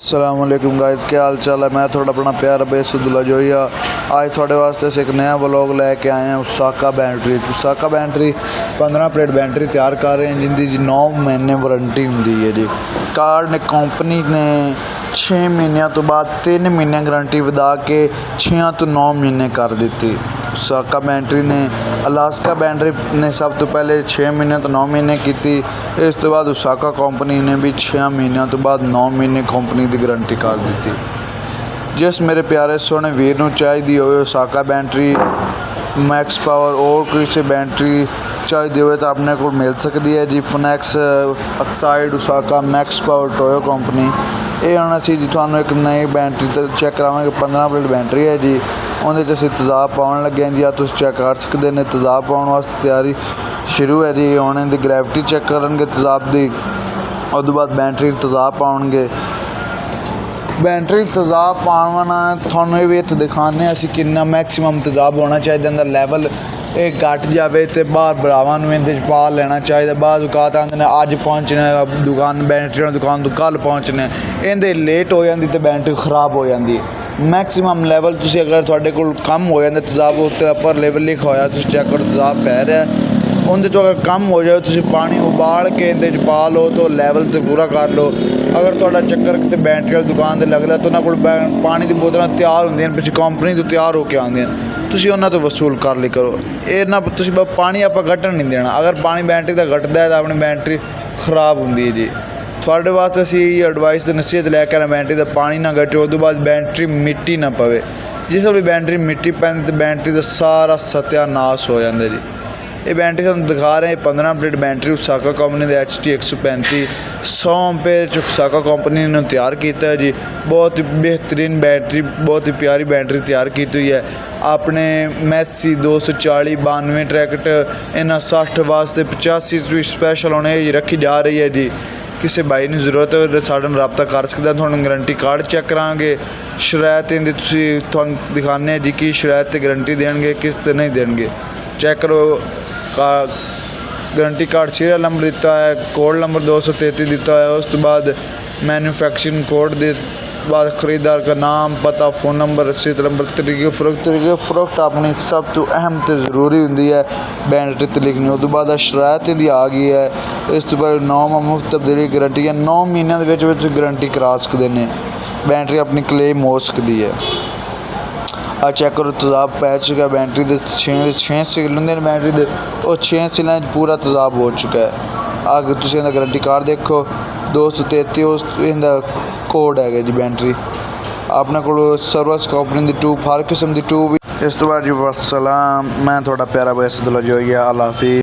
अस्सलामुअलैकुम गाइस, क्या हाल चाल है। मैं थोड़ा अपना प्यारा बेस अब्दुल्ला जोइया आज थोड़े वास्ते एक नया व्लॉग लैके आए हैं। उसाका बैटरी 15 प्लेट बैटरी तैयार कर रहे हैं जिंदी 9 महीने वारंटी होंगी है जी। कार्ड ने कंपनी ने 6 महीनों तो बाद 3 महीने गारंटी वधा के 6 तो 9 महीने कर दी। उसाका बैटरी ने अलास्का बैटरी ने सब तो पहले 6 महीने तो 9 महीने की, इस तो बाद उसाका कंपनी ने भी 6 महीनों तो बाद 9 महीने कंपनी की गारंटी कर दी। जिस मेरे प्यारे सोहने वीर नूं चाहिए हो उसाका बैटरी मैक्स पावर और किसी बैटरी चाहिए हो तो अपने को मिल सकती है जी। फिनैक्स oxide Osaka max power Toyo company ये आना सी जी। थानू एक नई बैटरी चेक करावांगे। 15 प्लेट बैटरी है जी। उहदे च असीं तेज़ाब पाउण लगे जी। तुसीं चेक कर सकते हैं तेज़ाब पाउण वास्ते तैयारी शुरू है जी। हुण इहदी ग्रैविटी चेक करनगे तेज़ाब की, उस बाद बैटरी तेज़ाब पाउणगे। बैटरी तेज़ाब पाना थानू ये भी इत्थे दिखाने असीं किन्ना मैक्सीमम तेज़ाब होना चाहिए। अंदर लैवल ये घट जाए तो बाहर भरावां नूं इहदे च पा लेना चाहिए। बाद औकात आंदे ने अज पहुंचने दुकान बैटरी दुकान तो कल पहुंचने, इहदे लेट हो जाती तो बैटरी खराब हो जाती। मैक्सीमम लैवल तुसीं अगर तुहाडे कोल कम हो जाता तेज़ाब उत्ते अपर लेवल लिखा होया तुसीं चेक करो तेज़ाब पै रहा उनके तो अगर कम हो जाए तुसीं पानी उबाल के इहदे पा लो तो लैवल तो पूरा कर लो। अगर तुहाडा चक्कर किसी बैटरी वाली दुकान से लगता तो उन्होंने कोल पानी की बोतल तैयार होंदियां पिछे कंपनी तो तैयार होकर आउंदियां, तुसीं उन्हां तो वसूल कर ली करो। ये ना तुसीं पानी आप घटन नहीं देना। अगर पानी बैटरी का घटता है तो अपनी बैटरी खराब होंदी है जी। थोड़े वास्ते असीं एडवाइस नसीहत लैके आए बैटरी का पानी ना घटे, उस बाद बैटरी मिट्टी ना पवे। जिस भी बैटरी मिट्टी पैंदी तो बैटरी का सारा सत्यानाश हो जाता जी। ये बैटरी तुहानूं दिखा रहे हैं 15 प्लेट बैटरी उसाका कंपनी के HT 135 100 एम्पेयर उसाका कंपनी ने तैयार किया है जी। बहुत ही बेहतरीन बैटरी, बहुत ही प्यारी बैटरी तैयार की हुई है। अपने मैसी 240 92 ट्रैक्ट इन्हां 60 वास्ते 85 भी स्पैशल होने रखी जा रही है जी। किसी भाई ने जरूरत है साढ़े नाल रब्ता कर सकता। थोड़ा गारंटी कार्ड चेक करांगे, शरायत इहदी तुहानूं दिखाने जी कि शरायत ते गारंटी देंगे किस ते नहीं देंगे। चेक करो गारंटी कार्ड सीरियल नंबर दिता है, कोड नंबर 233 दिता है। उस तो बाद मैन्युफैक्चरिंग कोड के बाद खरीदार का नाम पता फ़ोन नंबर रसीद नंबर तरीके फ़रोख्त अपनी सब तो अहम तो जरूरी होंगी है बैटरी ते लिखनी। उस बाद शरायत इहदी आ गई है। इस तो बाद 9 मुफ्त तब्दीली गारंटी है। 9 महीनों के गारंटी करा सकते हैं, बैटरी अपनी क्लेम हो सकती है। आ चेक करो तेज़ाब पै चुका है बैटरी के 6 सील होंगे बैटरी के, और 6 सीलों पूरा तेज़ाब हो चुका है। अगर तुम इहदा गारंटी कार्ड देखो 233 उस इहदा कोड है जी। बैटरी अपने को सर्विस कंपनी की 2 हर किस्म की 2 भी। इस तो बाद जी वसलाम, मैं थोड़ा प्यारा बेस अब्दुल्ला जोइया। अल्लाह हाफिज़।